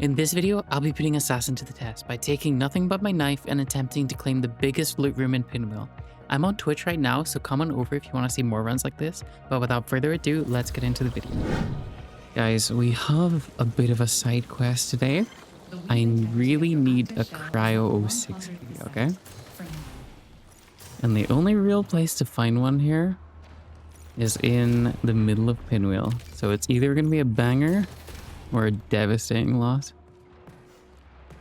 In this video, I'll be putting Assassin to the test by taking nothing but my knife and attempting to claim the biggest loot room in Pinwheel. I'm on Twitch right now, so come on over if you want to see more runs like this, but without further ado, let's get into the video. Guys, we have a bit of a side quest today. I really need a Cryo 06 key, okay? And the only real place to find one here is in the middle of Pinwheel. So it's either going to be a banger or a devastating loss.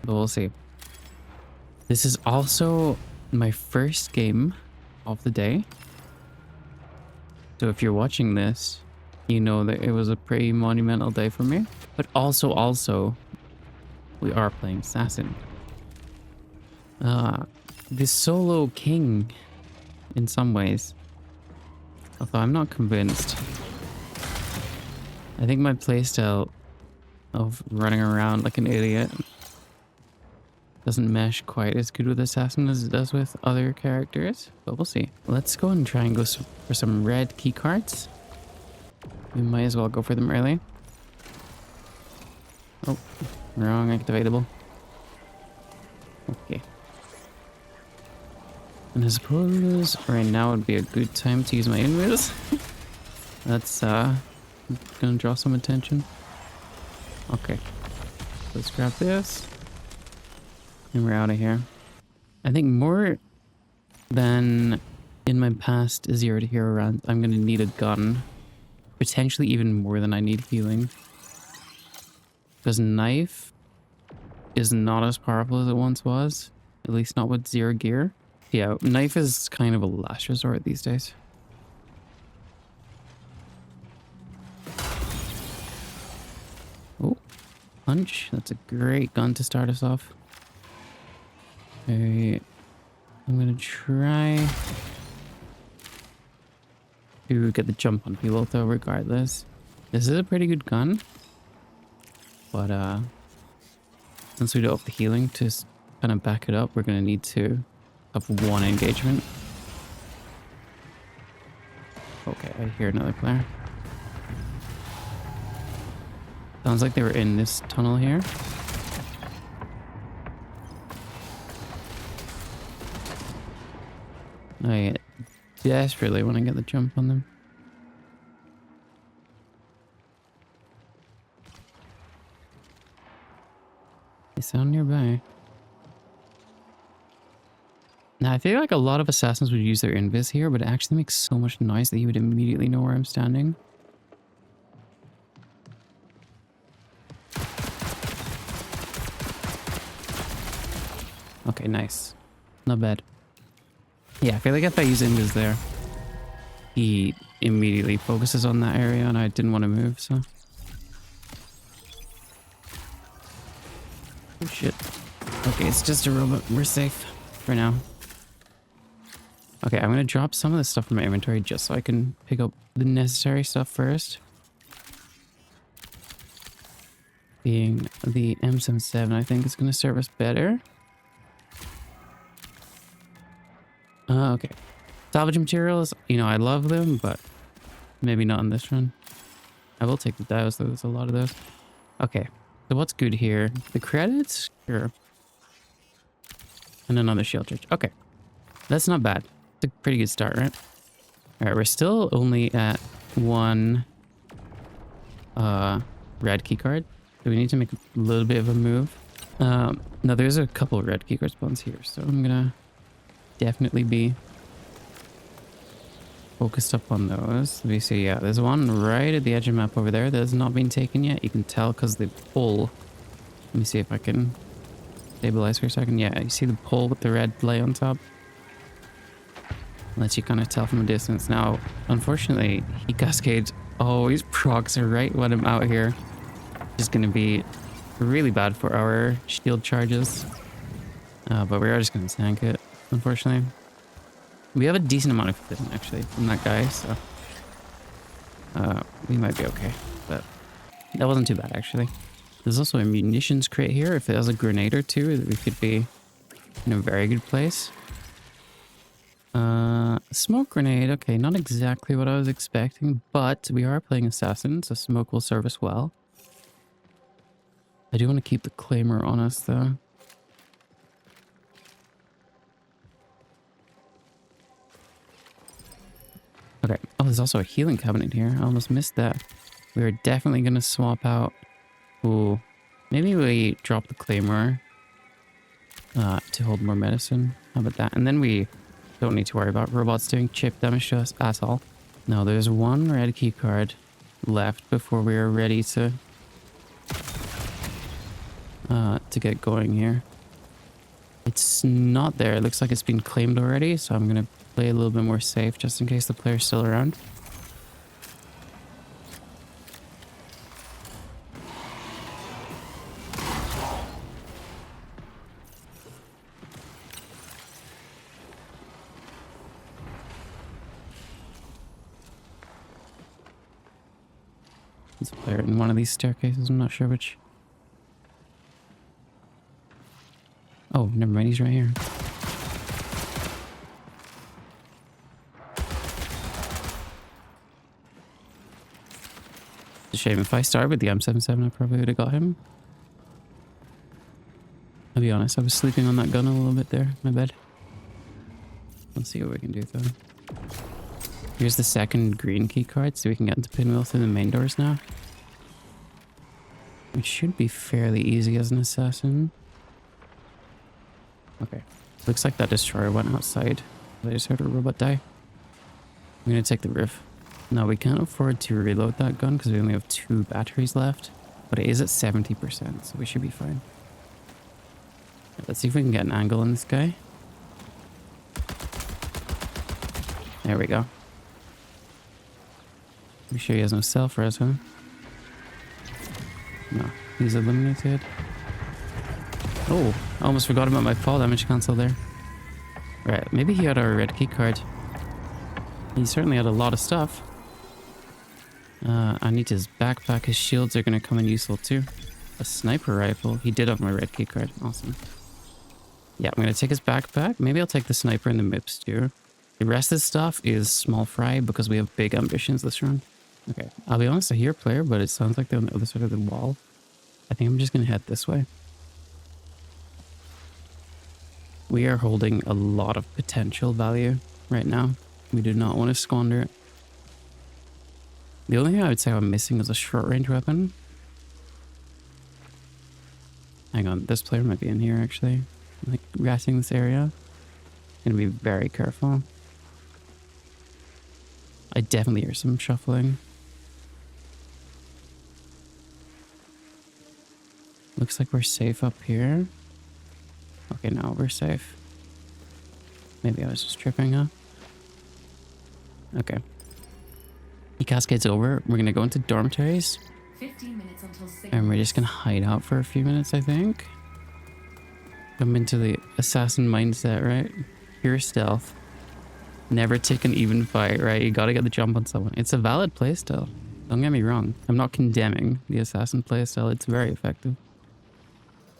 But we'll see. This is also my first game of the day. So if you're watching this, you know that it was a pretty monumental day for me. But also, we are playing Assassin. The solo king in some ways. Although I'm not convinced. I think my playstyle of running around like an idiot doesn't mesh quite as good with Assassin as it does with other characters, but we'll see. Let's go and try and go for some red key cards. We might as well go for them early. Oh, wrong activatable. Okay. And I suppose right now would be a good time to use my invis. That's gonna draw some attention. Okay, let's grab this and we're out of here. I think more than in my past 0 to hero run, I'm gonna need a gun, potentially even more than I need healing, because knife is not as powerful as it once was, at least not with 0 gear. Yeah, knife is kind of a last resort these days. Oh, punch. That's a great gun to start us off. Okay, I'm gonna try to get the jump on people though, regardless. This is a pretty good gun, but since we don't have the healing to kind of back it up, we're gonna need to have one engagement. Okay, I hear another player. Sounds like they were in this tunnel here. I desperately want to get the jump on them. They sound nearby. Now, I feel like a lot of assassins would use their invis here, but it actually makes so much noise that you would immediately know where I'm standing. Okay, nice. Not bad. Yeah, I feel like if I use invis there, he immediately focuses on that area and I didn't want to move, so. Oh shit. Okay, it's just a robot. We're safe for now. Okay, I'm gonna drop some of the stuff from my inventory just so I can pick up the necessary stuff first. Being the M77, I think is gonna serve us better. Okay. Salvage materials, you know, I love them, but maybe not in this run. I will take the dials though, there's a lot of those. Okay, so what's good here? The credits? Sure. And another shield charge. Okay, that's not bad. It's a pretty good start, right? Alright, we're still only at one red keycard. So we need to make a little bit of a move. Now there's a couple of red keycard spawns here, so I'm gonna definitely be focused up on those. Let me see, yeah, there's one right at the edge of the map over there that has not been taken yet. You can tell because the pole. Let me see if I can stabilize for a second. Yeah, you see the pole with the red play on top? Lets you kind of tell from a distance. Now, unfortunately, he cascades always procs right when I'm out here. Which is going to be really bad for our shield charges. But we are just going to tank it, unfortunately. We have a decent amount of vision, actually, from that guy, so we might be okay. But that wasn't too bad, actually. There's also a munitions crate here. If it has a grenade or two, we could be in a very good place. Smoke grenade. Okay, not exactly what I was expecting, but we are playing Assassin, so smoke will serve us well. I do want to keep the claimer on us, though. Okay. Oh, there's also a healing cabinet here. I almost missed that. We are definitely going to swap out. Ooh. Maybe we drop the claimer to hold more medicine. How about that? And then we don't need to worry about robots doing chip damage to us at all. Now, there's one red key card left before we are ready to get going here. It's not there. It looks like it's been claimed already, so I'm going to play a little bit more safe just in case the player's still around. There's a player in one of these staircases. I'm not sure which. Oh, never mind. He's right here. It's a shame. If I started with the M77, I probably would have got him. I'll be honest. I was sleeping on that gun a little bit there. My bad. Let's see what we can do, though. Here's the second green key card, so we can get into Pinwheel through the main doors now. It should be fairly easy as an assassin. Okay. Looks like that destroyer went outside. I just heard a robot die. I'm gonna take the roof. Now, we can't afford to reload that gun because we only have 2 batteries left. But it is at 70%, so we should be fine. Let's see if we can get an angle on this guy. There we go. You sure he has no self-res, huh? No, he's eliminated. Oh, I almost forgot about my fall damage cancel there. Right, maybe he had our red key card. He certainly had a lot of stuff. I need his backpack. His shields are going to come in useful too. A sniper rifle. He did have my red key card. Awesome. Yeah, I'm going to take his backpack. Maybe I'll take the sniper and the MIPS too. The rest of the stuff is small fry because we have big ambitions this round. Okay, I'll be honest, I hear a player, but it sounds like they're on the other side of the wall. I think I'm just going to head this way. We are holding a lot of potential value right now. We do not want to squander it. The only thing I would say I'm missing is a short range weapon. Hang on, this player might be in here actually. Like, grassing this area. Gonna be very careful. I definitely hear some shuffling. Looks like we're safe up here. Okay, now we're safe. Maybe I was just tripping, huh? Okay. He cascades over. We're gonna go into dormitories. 15 minutes until And we're just gonna hide out for a few minutes, I think. Come into the assassin mindset, right? Pure stealth. Never take an even fight, right? You gotta get the jump on someone. It's a valid playstyle. Don't get me wrong. I'm not condemning the assassin playstyle. It's very effective.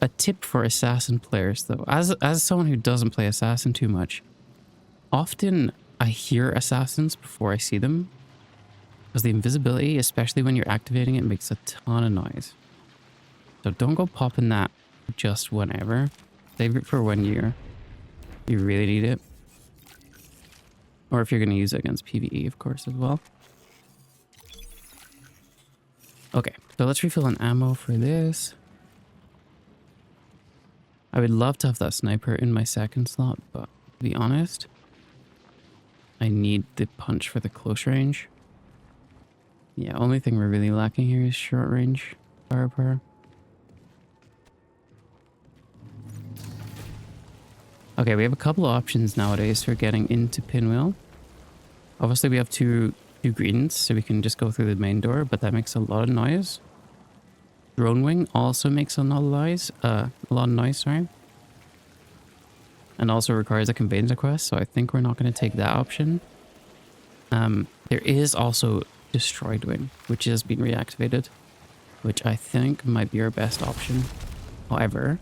A tip for assassin players, though. As someone who doesn't play assassin too much, often I hear assassins before I see them. Because the invisibility, especially when you're activating it, makes a ton of noise. So don't go popping that just whenever. Save it for when you really need it. Or if you're going to use it against PvE, of course, as well. Okay, so let's refill an ammo for this. I would love to have that sniper in my second slot, but to be honest, I need the punch for the close range. Yeah, only thing we're really lacking here is short range firepower. Okay, we have a couple of options nowadays for getting into Pinwheel. Obviously, we have two greens, so we can just go through the main door, but that makes a lot of noise. Drone wing also makes a lot of noise, sorry. And also requires a conveyance quest, so I think we're not going to take that option. There is also destroyed wing, which has been reactivated, which I think might be our best option. However,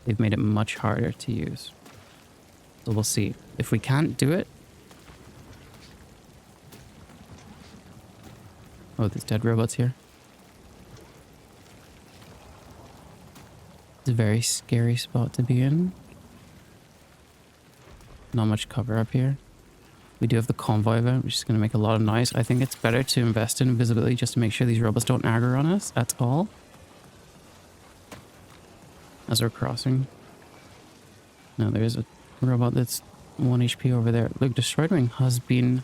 they've made it much harder to use. So we'll see. If we can't do it... Oh, there's dead robots here. It's a very scary spot to be in. Not much cover up here. We do have the convoy event, which is going to make a lot of noise. I think it's better to invest in invisibility just to make sure these robots don't aggro on us at all. As we're crossing. Now there's a robot that's 1 HP over there. Look, Destroyed Wing has been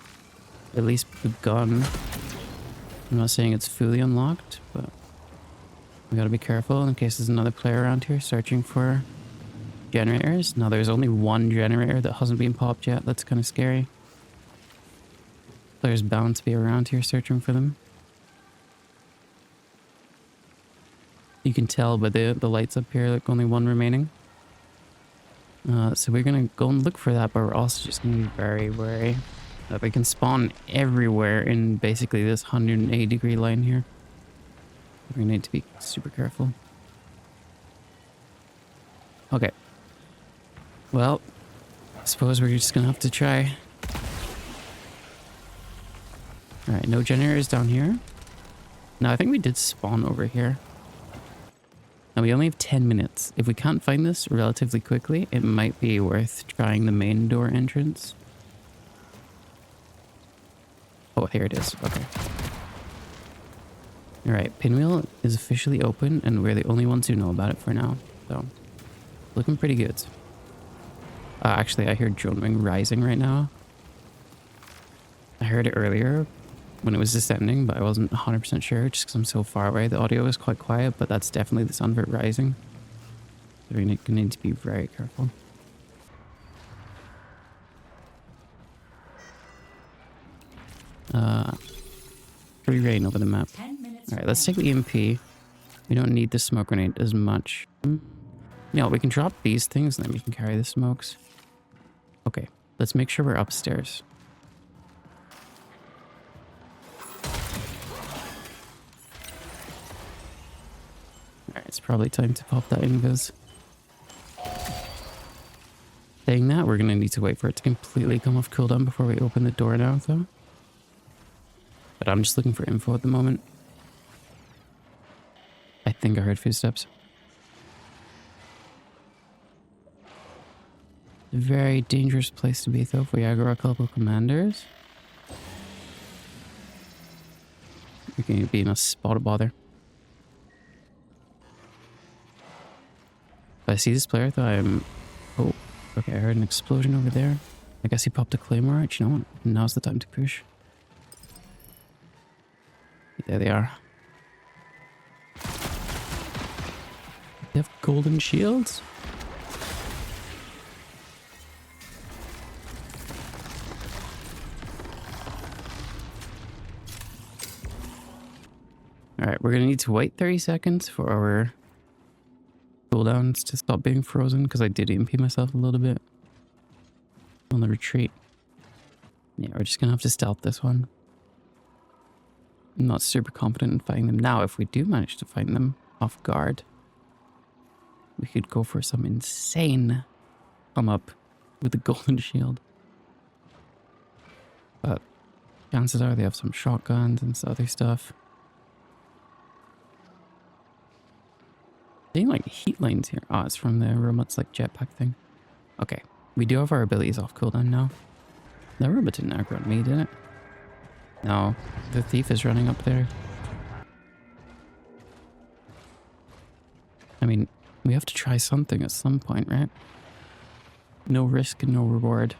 at least begun. I'm not saying it's fully unlocked, but we gotta be careful in case there's another player around here searching for generators. Now there's only one generator that hasn't been popped yet. That's kind of scary. Players bound to be around here searching for them. You can tell by the lights up here, like only one remaining. So we're gonna go and look for that, but we're also just gonna be very wary that they can spawn everywhere in basically this 180-degree line here. We need to be super careful. Okay. Well, I suppose we're just gonna have to try. Alright, no generators down here. Now, I think we did spawn over here. Now, we only have 10 minutes. If we can't find this relatively quickly, it might be worth trying the main door entrance. Oh, here it is. Okay. Alright, Pinwheel is officially open, and we're the only ones who know about it for now. So, looking pretty good. Actually, I hear Drone Wing rising right now. I heard it earlier when it was descending, but I wasn't 100% sure just because I'm so far away. The audio was quite quiet, but that's definitely the sound of it rising. So we need to be very careful. Free rain over the map. Alright, let's take the EMP. We don't need the smoke grenade as much. No, we can drop these things and then we can carry the smokes. Okay, let's make sure we're upstairs. Alright, it's probably time to pop that invis. Saying that, we're gonna need to wait for it to completely come off cooldown before we open the door now, though. But I'm just looking for info at the moment. I think I heard footsteps. A very dangerous place to be, though, if we aggro a couple commanders. We're going to be in a spot of bother. If I see this player, though, Oh, okay, I heard an explosion over there. I guess he popped a claymore. Right? You know what? Now's the time to push. There they are. They have golden shields? Alright, we're gonna need to wait 30 seconds for our cooldowns to stop being frozen, because I did EMP myself a little bit on the retreat. Yeah, we're just gonna have to stealth this one. I'm not super confident in finding them. Now, if we do manage to find them off guard, we could go for some insane come up with the golden shield. But chances are they have some shotguns and some other stuff. Seeing like heat lines here. Oh, it's from the robot's like jetpack thing. Okay, we do have our abilities off cooldown now. That robot didn't aggro on me, did it? No, the thief is running up there. I mean, we have to try something at some point, right? No risk and no reward.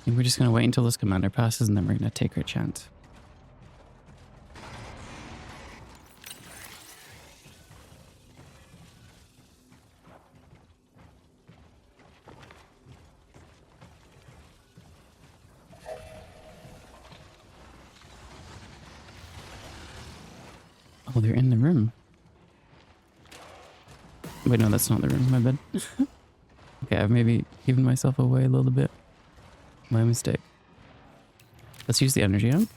And we're just gonna wait until this commander passes and then we're gonna take our chance. Oh, they're in the room. Wait, no, that's not the room. My bad. Okay, I've maybe given myself away a little bit. My mistake. Let's use the energy amp.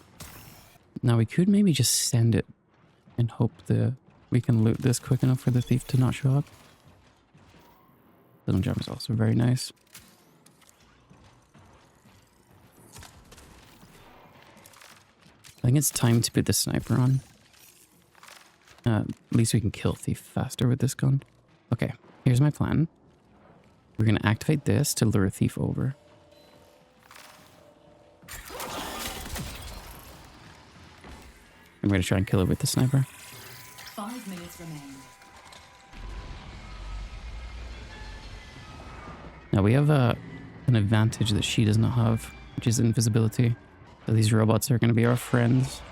Now, we could maybe just send it and hope we can loot this quick enough for the thief to not show up. Little jump is also very nice. I think it's time to put the sniper on. At least we can kill thief faster with this gun. Okay, here's my plan. We're going to activate this to lure thief over. I'm going to try and kill it with the sniper. 5 minutes remain. Now we have an advantage that she does not have, which is invisibility. So these robots are going to be our friends.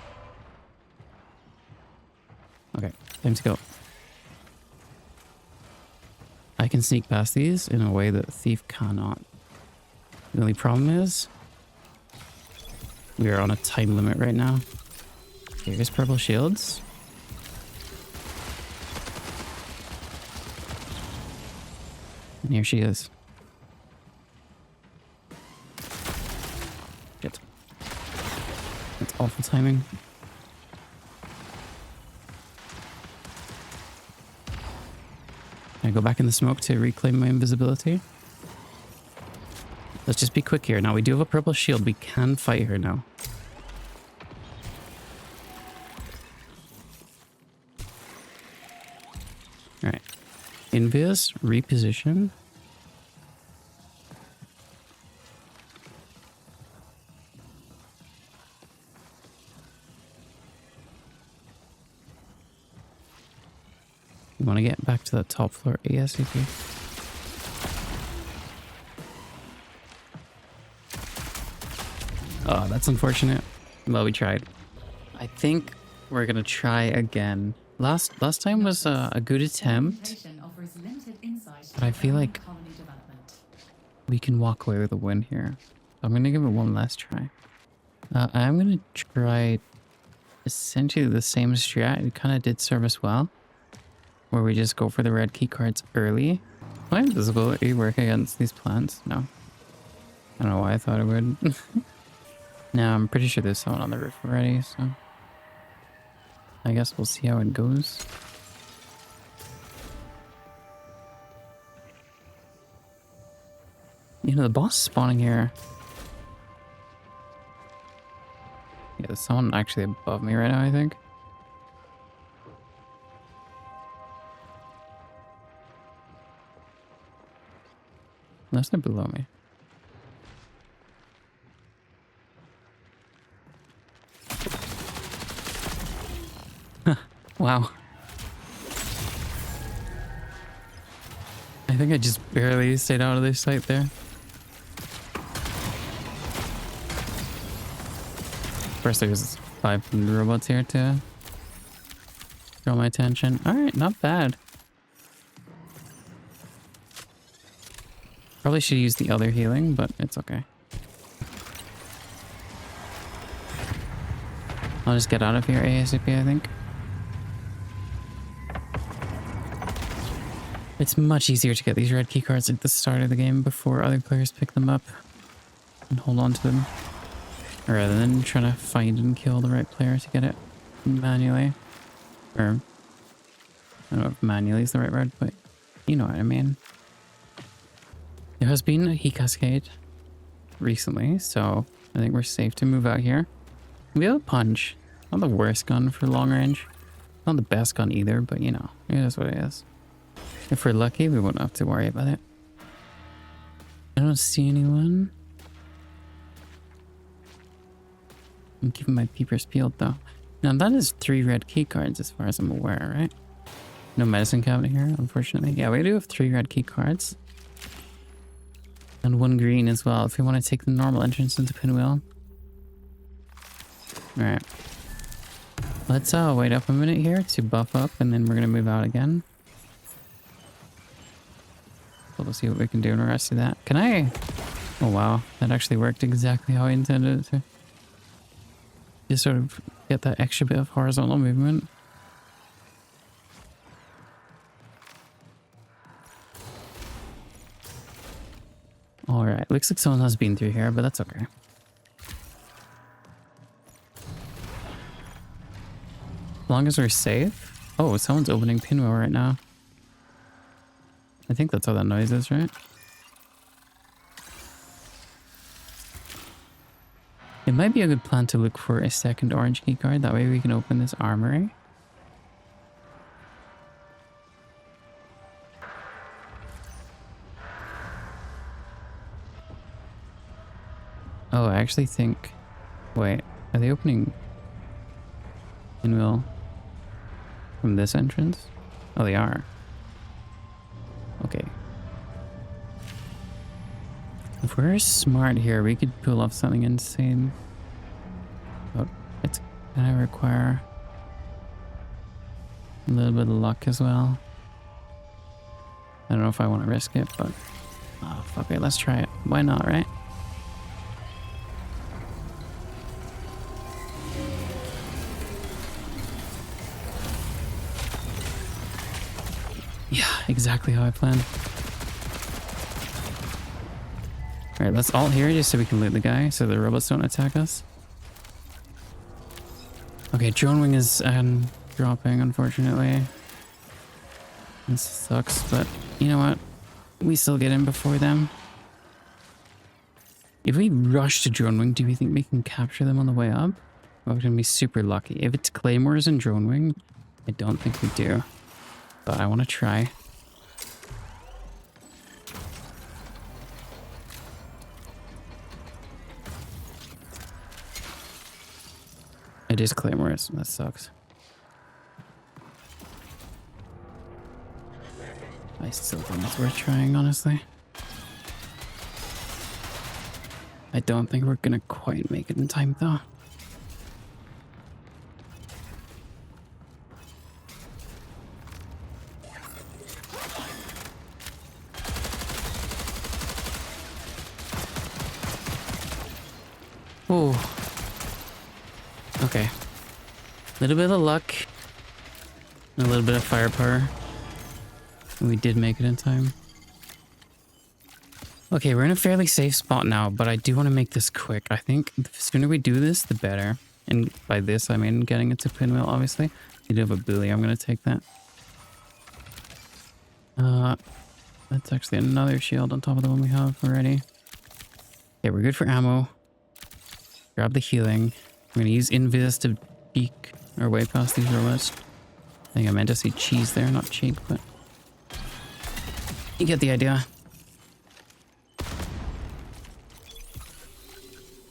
Okay, time to go. I can sneak past these in a way that a thief cannot. The only problem is we are on a time limit right now. Here's purple shields. And here she is. Shit. That's awful timing. Can I go back in the smoke to reclaim my invisibility? Let's just be quick here. Now we do have a purple shield. We can fight her now. Alright. Invis, reposition. We want to get back to that top floor ASAP. Oh, that's unfortunate. Well, we tried. I think we're gonna try again. Last time was a good attempt, but I feel like we can walk away with a win here. I'm gonna give it one last try. I'm gonna try essentially the same strat. It kind of did serve us well, where we just go for the red key cards early. Will invisibility work against these plants? No. I don't know why I thought it would. No, I'm pretty sure there's someone on the roof already, so I guess we'll see how it goes. You know, the boss is spawning here. Yeah, there's someone actually above me right now, I think. Unless they're below me. Wow. I think I just barely stayed out of their sight there. First, there's 500 robots here to draw my attention. Alright, not bad. Probably should use the other healing, but it's okay. I'll just get out of here ASAP, I think. It's much easier to get these red key cards at the start of the game before other players pick them up and hold on to them, rather than trying to find and kill the right player to get it manually. Or, I don't know if manually is the right word, but you know what I mean. There has been a heat cascade recently, so I think we're safe to move out here. We have a punch. Not the worst gun for long range. Not the best gun either, but you know, it is what it is. If we're lucky, we won't have to worry about it. I don't see anyone. I'm keeping my peepers peeled though. Now that is 3 red key cards as far as I'm aware, right? No medicine cabinet here, unfortunately. Yeah, we do have 3 red key cards. And 1 green as well, if we want to take the normal entrance into Pinwheel. Alright. Let's wait up a minute here to buff up, and then we're going to move out again. So we'll see what we can do in the rest of that. Can I... Oh wow, that actually worked exactly how I intended it to. Just sort of get that extra bit of horizontal movement. Alright, looks like someone has been through here, but that's okay. As long as we're safe. Oh, someone's opening Pinwheel right now. I think that's how that noise is, right? It might be a good plan to look for a second orange key card. That way we can open this armory. Oh, I actually think... Wait, are they opening Pinwheel from this entrance? Oh, they are. Okay. If we're smart here, we could pull off something insane. But it's gonna require a little bit of luck as well. I don't know if I want to risk it, but... Oh, fuck it, let's try it. Why not, right? Yeah, exactly how I planned. Alright, let's alt here just so we can loot the guy so the robots don't attack us. Okay, drone wing is dropping, unfortunately. This sucks, but you know what? We still get in before them. If we rush to drone wing, do we think we can capture them on the way up? We're gonna be super lucky. If it's claymores and drone wing, I don't think we do. But I want to try. It is claymores. That sucks. I still think it's worth trying, honestly. I don't think we're gonna quite make it in time, though. Oh. Okay. A little bit of luck. And a little bit of firepower. And we did make it in time. Okay, we're in a fairly safe spot now, but I do want to make this quick. I think the sooner we do this, the better. And by this, I mean getting it to Pinwheel, obviously. We do have a bully. I'm going to take that. That's actually another shield on top of the one we have already. Okay, we're good for ammo. Grab the healing. I'm going to use Invis to peek our way past these robots. I think I meant to say cheese there, not cheek, but... You get the idea.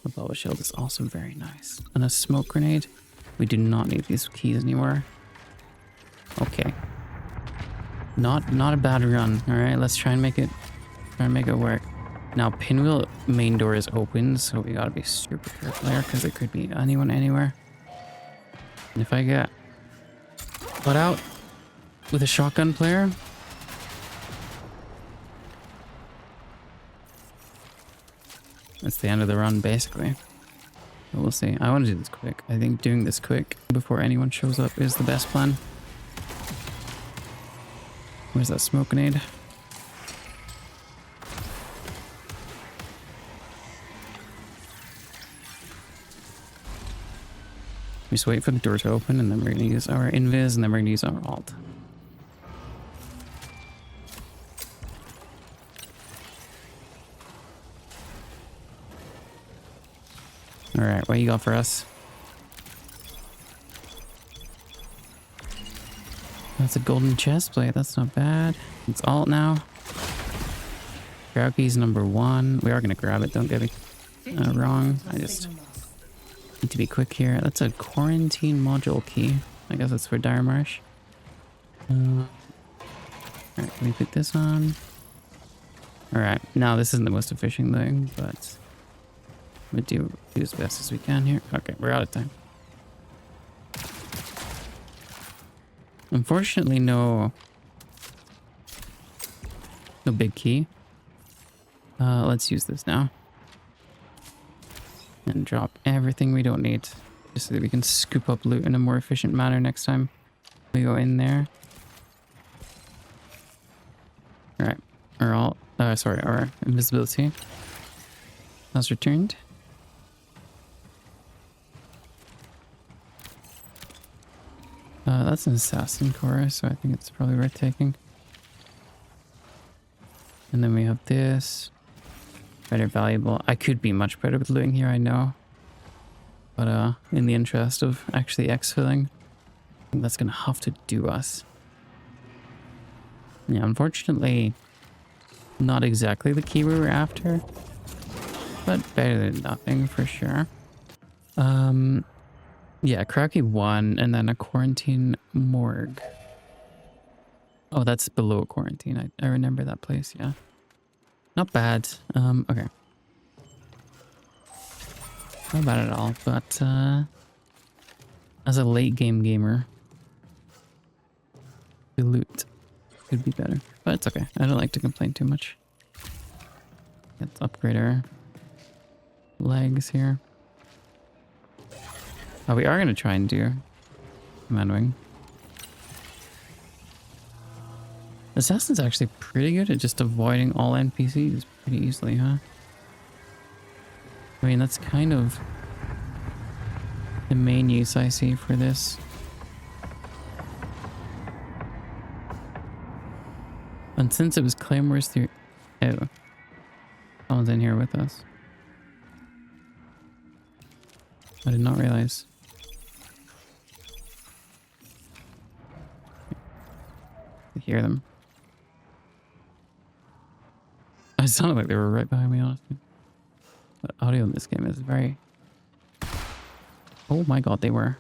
The bubble shield is also very nice. And a smoke grenade. We do not need these keys anymore. Okay. Not a bad run. Alright, let's try and make it work. Now Pinwheel main door is open, so we gotta be super careful there because it could be anyone anywhere. And if I get put out with a shotgun player, that's the end of the run, basically. But we'll see. I want to do this quick. I think doing this quick before anyone shows up is the best plan. Where's that smoke grenade? We just wait for the door to open, and then we're going to use our invis, and then we're going to use our alt. Alright, what you got for us? That's a golden chest plate. That's not bad. It's alt now. Grab keys number 1. We are going to grab it. Don't get me wrong. I just need to be quick here. That's a quarantine module key. I guess that's for Dire Marsh. Alright, can we put this on? Alright, now this isn't the most efficient thing, but we'll do as best as we can here. Okay, we're out of time. Unfortunately, no big key. Let's use this now. And drop everything we don't need. Just so that we can scoop up loot in a more efficient manner next time we go in there. Alright. Our invisibility has returned. That's an assassin core, so I think it's probably worth taking. And then we have this. Better valuable. I could be much better with looting here, I know. But in the interest of actually exfilling, I think that's gonna have to do us. Yeah, unfortunately, not exactly the key we were after. but better than nothing for sure. Yeah, Karaoke 1 and then a quarantine morgue. Oh, that's below quarantine. I remember that place, yeah. Not bad. Okay. Not bad at all, but as a late game gamer, the loot could be better. But it's okay. I don't like to complain too much. Let's upgrade our legs here. Oh, we are going to try and do command wing. Assassin's actually pretty good at just avoiding all NPCs pretty easily, huh? I mean, that's kind of the main use I see for this. And since it was Claymore's through... Oh. Someone's in here with us. I did not realize. I hear them. It sounded like they were right behind me, honestly. But audio in this game is very... Oh my god, they were.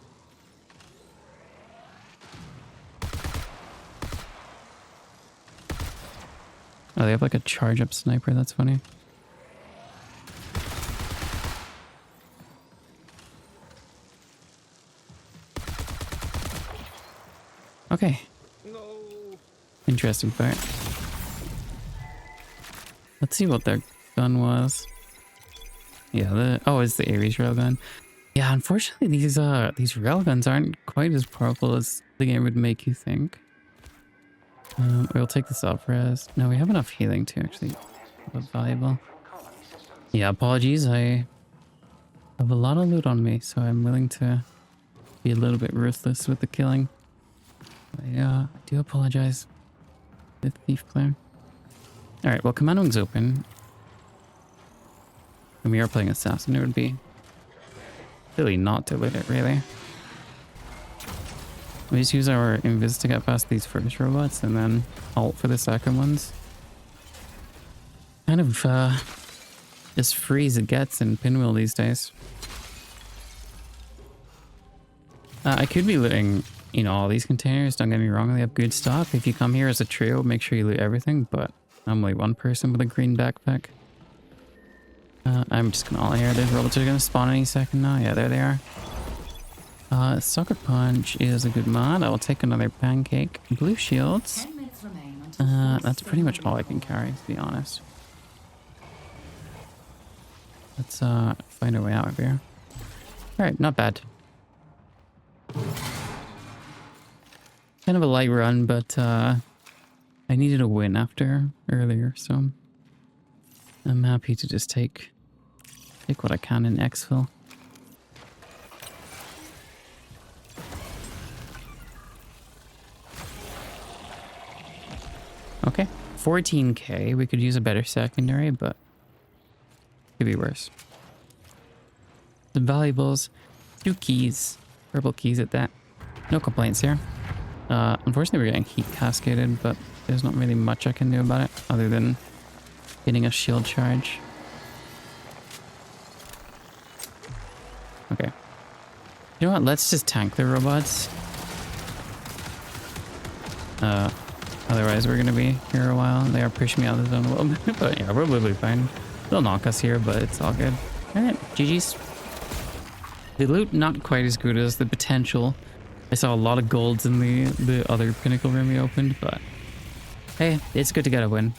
Oh, they have like a charge-up sniper, that's funny. Okay. No. Interesting fight. Let's see what their gun was. Yeah, it's the Ares railgun. Yeah, unfortunately these railguns aren't quite as powerful as the game would make you think. We'll take this off res. No, we have enough healing to actually was valuable. Yeah, apologies. I have a lot of loot on me, so I'm willing to be a little bit ruthless with the killing. I do apologize. The thief player. Alright, well, command wing's open. When we are playing assassin, it would be silly not to loot it, really. We just use our invis to get past these first robots and then alt for the second ones. Kind of as free as it gets in Pinwheel these days. I could be looting, you know, all these containers. Don't get me wrong, they have good stuff. If you come here as a trio, make sure you loot everything, but I'm only one person with a green backpack. I'm just gonna alt here. Those robots are gonna spawn any second now. Yeah, there they are. Sucker Punch is a good mod. I will take another pancake. Blue shields. That's pretty much all I can carry, to be honest. Let's find our way out of here. Alright, not bad. Kind of a light run, but I needed a win after earlier, so I'm happy to just take what I can in exfil. Okay, 14k. We could use a better secondary, but could be worse. The valuables, 2 keys, purple keys at that. No complaints here. Unfortunately, we're getting heat cascaded, but there's not really much I can do about it other than getting a shield charge. Okay. You know what? Let's just tank the robots. Otherwise, we're gonna be here a while. They are pushing me out of the zone a little bit, but yeah, we'll be fine. They'll knock us here, but it's all good. Alright, GG's. The loot not quite as good as the potential. I saw a lot of golds in the other pinnacle room we opened, but hey, it's good to get a win.